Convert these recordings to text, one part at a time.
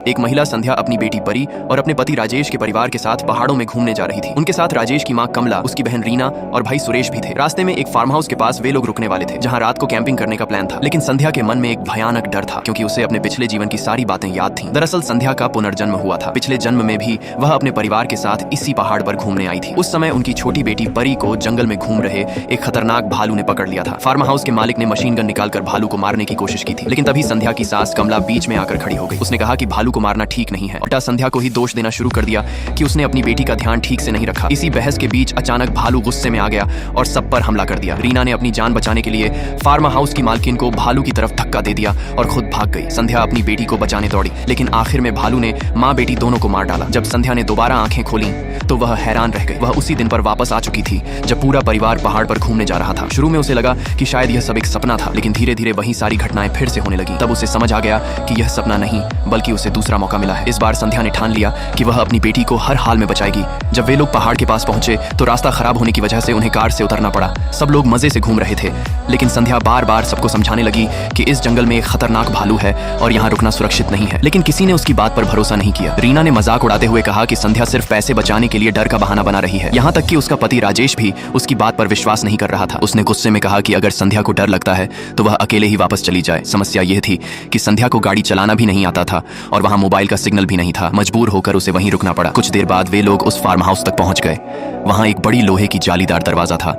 एक महिला संध्या अपनी बेटी परी और अपने पति राजेश के परिवार के साथ पहाड़ों में घूमने जा रही थी। उनके साथ राजेश की मां कमला, उसकी बहन रीना और भाई सुरेश भी थे। रास्ते में एक फार्म हाउस के पास वे लोग रुकने वाले थे, जहां रात को कैंपिंग करने का प्लान था। लेकिन संध्या के मन में एक भयानक डर था, क्योंकि उसे अपने पिछले जीवन की सारी बातें याद थीं। दरअसल संध्या का पुनर्जन्म हुआ था। पिछले जन्म में भी वह अपने परिवार के साथ इसी पहाड़ पर घूमने आई थी। उस समय उनकी छोटी बेटी परी को जंगल में घूम रहे एक खतरनाक भालू ने पकड़ लिया था। फार्म हाउस के मालिक ने मशीन गन निकालकर भालू को मारने की कोशिश की थी, लेकिन तभी संध्या की सास कमला बीच में आकर खड़ी हो गई। उसने कहा कि भालू को मारना ठीक नहीं है। उल्टा संध्या को ही दोष देना शुरू कर दिया कि उसने अपनी बेटी का ध्यान ठीक से नहीं रखा। इसी बहस के बीच अचानक भालू गुस्से में आ गया और सब पर हमला कर दिया। रीना ने अपनी जान बचाने के लिए फार्म हाउस की मालकिन को भालू की तरफ धक्का दे दिया और खुद भाग गई। संध्या अपनी बेटी को बचाने दौड़ी, लेकिन आखिर में भालू ने माँ बेटी दोनों को मार डाला। जब संध्या ने दोबारा आंखें खोली तो वह हैरान रह गई। वह उसी दिन पर वापस आ चुकी थी जब पूरा परिवार पहाड़ पर घूमने जा रहा था। शुरू में उसे लगा कि शायद यह सब एक सपना था, लेकिन धीरे धीरे वही सारी घटनाएं फिर से होने लगी। तब उसे समझ आ गया कि यह सपना नहीं, बल्कि उसे दूसरा मौका मिला है। इस बार संध्या ने ठान लिया कि वह अपनी बेटी को हर हाल में बचाएगी। जब वे लोग पहाड़ के पास पहुंचे तो रास्ता खराब होने की वजह से उन्हें कार से उतरना पड़ा। सब लोग मजे से घूम रहे थे, लेकिन संध्या बार बार सबको समझाने लगी कि इस जंगल में एक खतरनाक भालू है और यहाँ रुकना सुरक्षित नहीं है। लेकिन किसी ने उसकी बात पर भरोसा नहीं किया। रीना ने मजाक उड़ाते हुए कहा कि संध्या सिर्फ पैसे बचाने के लिए डर का बहाना बना रही है। यहाँ तक कि उसका पति राजेश भी उसकी बात पर विश्वास नहीं कर रहा था। उसने गुस्से में कहा कि अगर संध्या को डर लगता है तो वह अकेले ही वापस चली जाए। समस्या यह थी कि संध्या को गाड़ी चलाना भी नहीं आता था और वहाँ मोबाइल का सिग्नल भी नहीं था। मजबूर होकर उसे वहीं रुकना पड़ा। कुछ देर बाद वे लोग उस फार्म हाउस तक पहुंच गए। वहां एक बड़ी लोहे की जालीदार दरवाजा था।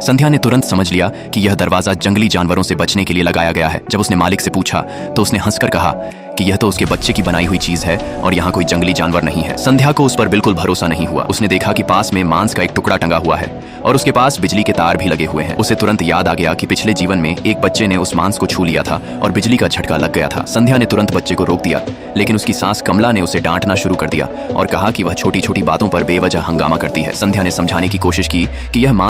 संध्या ने तुरंत समझ लिया कि यह दरवाजा जंगली जानवरों से बचने के लिए लगाया गया है। जब उसने मालिक से पूछा तो उसने हंसकर कहा कि यह तो उसके बच्चे की बनाई हुई चीज है और यहाँ कोई जंगली जानवर नहीं है। संध्या को उस पर बिल्कुल भरोसा नहीं हुआ। उसने देखा कि पास में मांस का एक टुकड़ा टंगा हुआ है और उसके पास बिजली के तार भी लगे हुए हैं। उसे तुरंत याद आ गया कि पिछले जीवन में एक बच्चे ने उस मांस को छू लिया था और बिजली का झटका लग गया था। संध्या ने तुरंत बच्चे को रोक दिया, लेकिन उसकी सास कमला ने उसे डांटना शुरू कर दिया और कहा कि वह छोटी छोटी बातों पर बेवजह हंगामा करती है। संध्या ने समझाने की कोशिश की कि यह